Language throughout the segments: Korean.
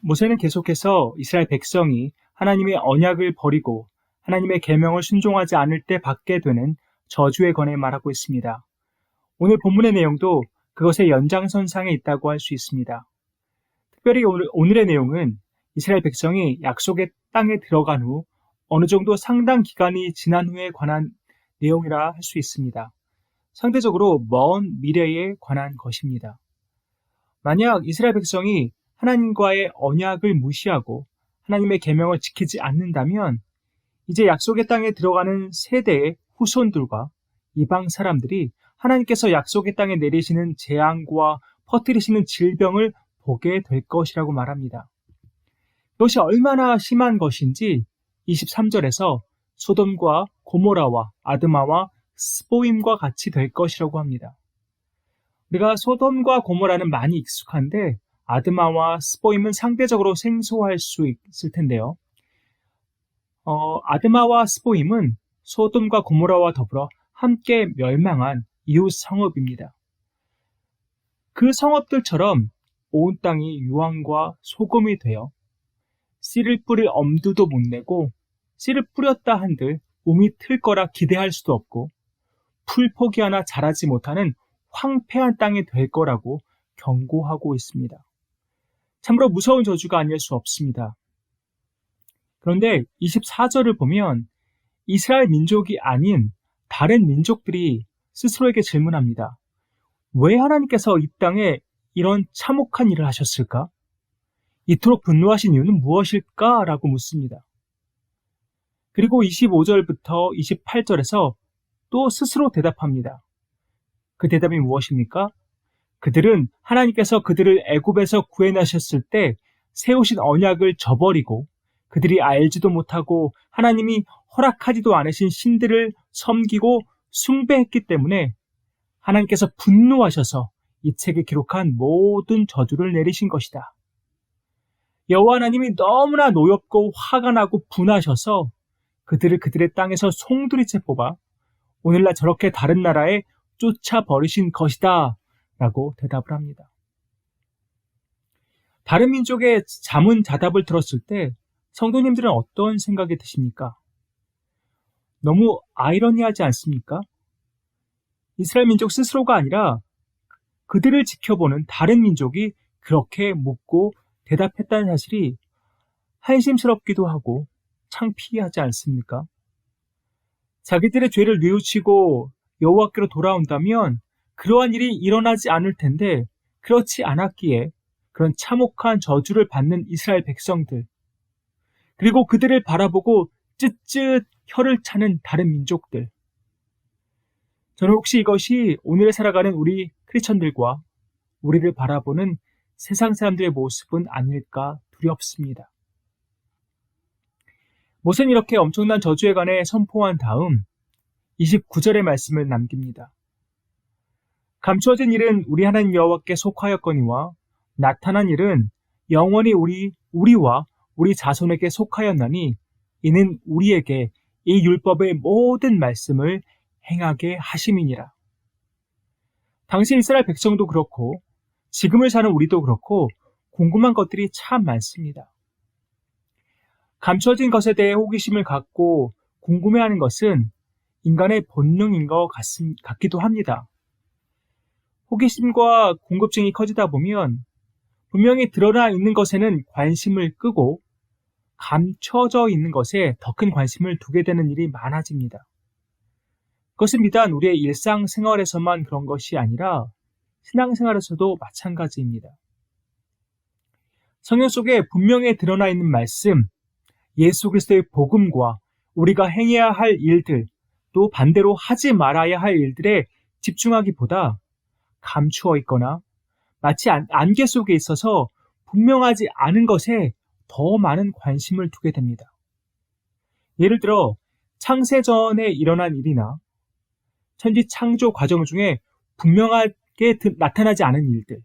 모세는 계속해서 이스라엘 백성이 하나님의 언약을 버리고 하나님의 계명을 순종하지 않을 때 받게 되는 저주에 관해 말하고 있습니다. 오늘 본문의 내용도 그것의 연장선상에 있다고 할 수 있습니다. 특별히 오늘의 내용은 이스라엘 백성이 약속의 땅에 들어간 후 어느 정도 상당 기간이 지난 후에 관한 내용이라 할 수 있습니다. 상대적으로 먼 미래에 관한 것입니다. 만약 이스라엘 백성이 하나님과의 언약을 무시하고 하나님의 계명을 지키지 않는다면 이제 약속의 땅에 들어가는 세대의 후손들과 이방 사람들이 하나님께서 약속의 땅에 내리시는 재앙과 퍼뜨리시는 질병을 보게 될 것이라고 말합니다. 이것이 얼마나 심한 것인지 23절에서 소돔과 고모라와 아드마와 스보임과 같이 될 것이라고 합니다. 우리가 소돔과 고모라는 많이 익숙한데 아드마와 스보임은 상대적으로 생소할 수 있을 텐데요. 아드마와 스보임은 소돔과 고모라와 더불어 함께 멸망한 이웃 성읍입니다. 그 성읍들처럼 온 땅이 유황과 소금이 되어 씨를 뿌릴 엄두도 못 내고 씨를 뿌렸다 한들 움이 틀 거라 기대할 수도 없고 풀포기 하나 자라지 못하는 황폐한 땅이 될 거라고 경고하고 있습니다. 참으로 무서운 저주가 아닐 수 없습니다. 그런데 24절을 보면 이스라엘 민족이 아닌 다른 민족들이 스스로에게 질문합니다. 왜 하나님께서 이 땅에 이런 참혹한 일을 하셨을까? 이토록 분노하신 이유는 무엇일까? 라고 묻습니다. 그리고 25절부터 28절에서 또 스스로 대답합니다. 그 대답이 무엇입니까? 그들은 하나님께서 그들을 애굽에서 구해내셨을 때 세우신 언약을 저버리고 그들이 알지도 못하고 하나님이 허락하지도 않으신 신들을 섬기고 숭배했기 때문에 하나님께서 분노하셔서 이 책에 기록한 모든 저주를 내리신 것이다. 여호와 하나님이 너무나 노엽고 화가 나고 분하셔서 그들을 그들의 땅에서 송두리째 뽑아 오늘날 저렇게 다른 나라에 쫓아버리신 것이다 라고 대답을 합니다. 다른 민족의 자문자답을 들었을 때 성도님들은 어떤 생각이 드십니까? 너무 아이러니하지 않습니까? 이스라엘 민족 스스로가 아니라 그들을 지켜보는 다른 민족이 그렇게 묻고 대답했다는 사실이 한심스럽기도 하고 창피하지 않습니까? 자기들의 죄를 뉘우치고 여호와께로 돌아온다면 그러한 일이 일어나지 않을 텐데 그렇지 않았기에 그런 참혹한 저주를 받는 이스라엘 백성들, 그리고 그들을 바라보고 쯧쯧 혀를 차는 다른 민족들. 저는 혹시 이것이 오늘 살아가는 우리 크리스천들과 우리를 바라보는 세상 사람들의 모습은 아닐까 두렵습니다. 모세는 이렇게 엄청난 저주에 관해 선포한 다음 29절의 말씀을 남깁니다. 감추어진 일은 우리 하나님 여호와께 속하였거니와 나타난 일은 영원히 우리와 우리 자손에게 속하였나니 이는 우리에게 이 율법의 모든 말씀을 행하게 하심이니라. 당시 이스라엘 백성도 그렇고 지금을 사는 우리도 그렇고 궁금한 것들이 참 많습니다. 감춰진 것에 대해 호기심을 갖고 궁금해하는 것은 인간의 본능인 것 같기도 합니다. 호기심과 궁금증이 커지다 보면 분명히 드러나 있는 것에는 관심을 끄고 감춰져 있는 것에 더 큰 관심을 두게 되는 일이 많아집니다. 그것은 비단 우리의 일상생활에서만 그런 것이 아니라 신앙생활에서도 마찬가지입니다. 성경 속에 분명히 드러나 있는 말씀, 예수 그리스도의 복음과 우리가 행해야 할 일들, 또 반대로 하지 말아야 할 일들에 집중하기보다 감추어 있거나 마치 안개 속에 있어서 분명하지 않은 것에 더 많은 관심을 두게 됩니다. 예를 들어 창세전에 일어난 일이나 천지 창조 과정 중에 분명하게 나타나지 않은 일들,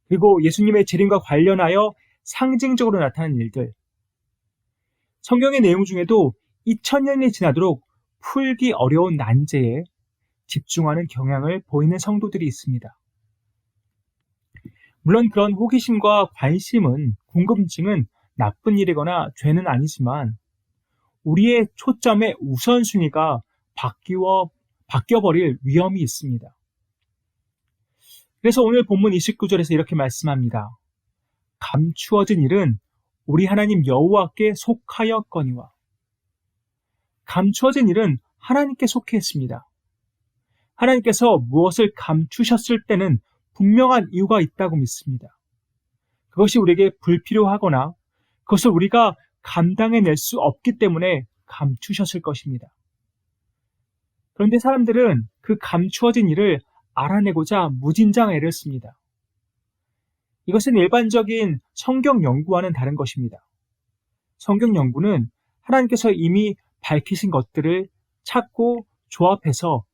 그리고 예수님의 재림과 관련하여 상징적으로 나타난 일들, 성경의 내용 중에도 2000년이 지나도록 풀기 어려운 난제에 집중하는 경향을 보이는 성도들이 있습니다. 물론 그런 호기심과 관심은, 궁금증은 나쁜 일이거나 죄는 아니지만 우리의 초점의 우선순위가 바뀌어버릴 위험이 있습니다. 그래서 오늘 본문 29절에서 이렇게 말씀합니다. 감추어진 일은 우리 하나님 여호와께 속하였거니와. 감추어진 일은 하나님께 속해 있습니다. 하나님께서 무엇을 감추셨을 때는 분명한 이유가 있다고 믿습니다. 그것이 우리에게 불필요하거나 그것을 우리가 감당해낼 수 없기 때문에 감추셨을 것입니다. 그런데 사람들은 그 감추어진 일을 알아내고자 무진장 애를 씁니다. 이것은 일반적인 성경 연구와는 다른 것입니다. 성경 연구는 하나님께서 이미 밝히신 것들을 찾고 조합해서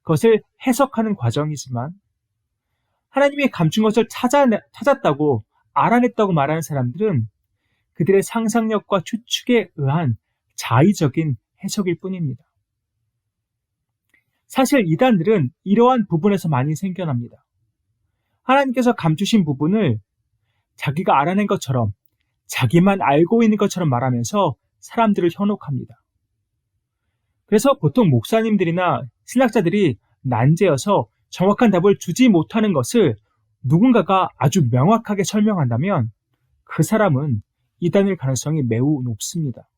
그것을 해석하는 과정이지만, 하나님이 감춘 것을 찾았다고, 알아냈다고 말하는 사람들은 그들의 상상력과 추측에 의한 자의적인 해석일 뿐입니다. 사실 이단들은 이러한 부분에서 많이 생겨납니다. 하나님께서 감추신 부분을 자기가 알아낸 것처럼, 자기만 알고 있는 것처럼 말하면서 사람들을 현혹합니다. 그래서 보통 목사님들이나 신학자들이 난제여서 정확한 답을 주지 못하는 것을 누군가가 아주 명확하게 설명한다면 그 사람은 이단일 가능성이 매우 높습니다.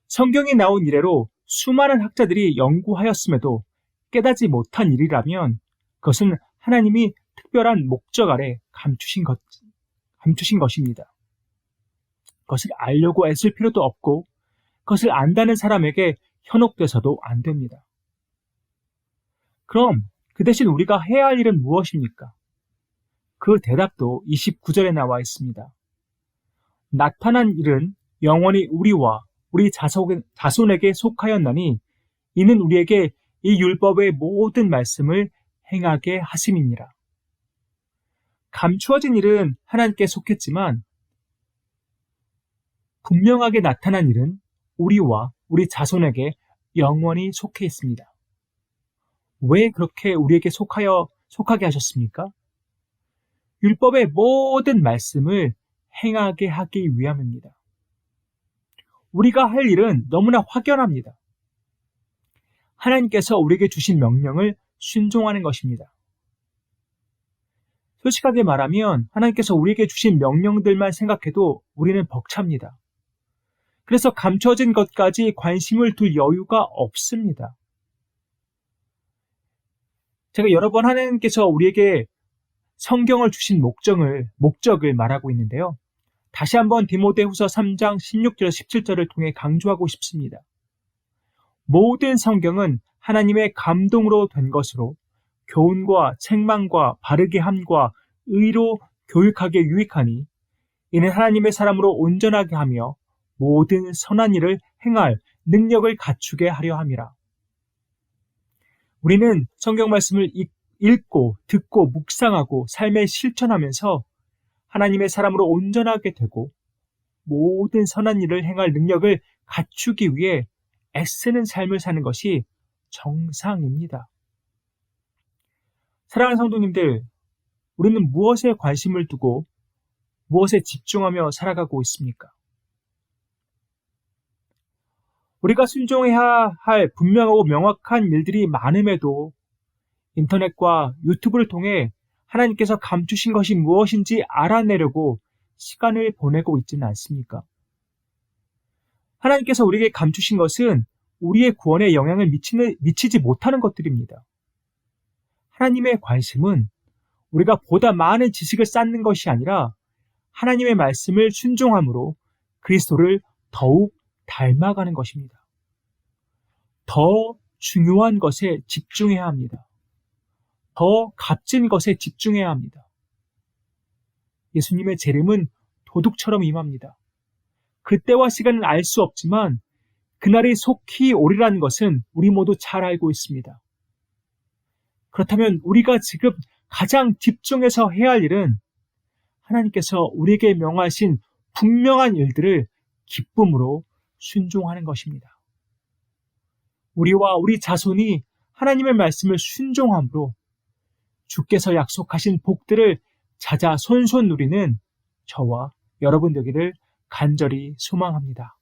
성경에 나온 이래로 수많은 학자들이 연구하였음에도 깨닫지 못한 일이라면 그것은 하나님이 특별한 목적 아래 감추신 것입니다. 그것을 알려고 애쓸 필요도 없고 그것을 안다는 사람에게 현혹돼서도 안 됩니다. 그럼 그 대신 우리가 해야 할 일은 무엇입니까? 그 대답도 29절에 나와 있습니다. 나타난 일은 영원히 우리와 우리 자손에게 속하였나니 이는 우리에게 이 율법의 모든 말씀을 행하게 하심이니라. 감추어진 일은 하나님께 속했지만 분명하게 나타난 일은 우리와 우리 자손에게 영원히 속해 있습니다. 왜 그렇게 우리에게 속하게 하셨습니까? 율법의 모든 말씀을 행하게 하기 위함입니다. 우리가 할 일은 너무나 확연합니다. 하나님께서 우리에게 주신 명령을 순종하는 것입니다. 솔직하게 말하면 하나님께서 우리에게 주신 명령들만 생각해도 우리는 벅찹니다. 그래서 감춰진 것까지 관심을 둘 여유가 없습니다. 제가 여러 번 하나님께서 우리에게 성경을 주신 목적을 말하고 있는데요. 다시 한번 디모데후서 3장 16절 17절을 통해 강조하고 싶습니다. 모든 성경은 하나님의 감동으로 된 것으로 교훈과 책망과 바르게 함과 의로 교육하기에 유익하니 이는 하나님의 사람으로 온전하게 하며 모든 선한 일을 행할 능력을 갖추게 하려 함이라. 우리는 성경 말씀을 읽고 듣고 묵상하고 삶에 실천하면서 하나님의 사람으로 온전하게 되고 모든 선한 일을 행할 능력을 갖추기 위해 애쓰는 삶을 사는 것이 정상입니다. 사랑하는 성도님들, 우리는 무엇에 관심을 두고 무엇에 집중하며 살아가고 있습니까? 우리가 순종해야 할 분명하고 명확한 일들이 많음에도 인터넷과 유튜브를 통해 하나님께서 감추신 것이 무엇인지 알아내려고 시간을 보내고 있지는 않습니까? 하나님께서 우리에게 감추신 것은 우리의 구원에 영향을 미치지 못하는 것들입니다. 하나님의 관심은 우리가 보다 많은 지식을 쌓는 것이 아니라 하나님의 말씀을 순종함으로 그리스도를 더욱 닮아가는 것입니다. 더 중요한 것에 집중해야 합니다. 더 값진 것에 집중해야 합니다. 예수님의 재림은 도둑처럼 임합니다. 그때와 시간은 알 수 없지만 그날이 속히 오리라는 것은 우리 모두 잘 알고 있습니다. 그렇다면 우리가 지금 가장 집중해서 해야 할 일은 하나님께서 우리에게 명하신 분명한 일들을 기쁨으로 순종하는 것입니다. 우리와 우리 자손이 하나님의 말씀을 순종함으로 주께서 약속하신 복들을 찾아 손손 누리는 저와 여러분 되기를 간절히 소망합니다.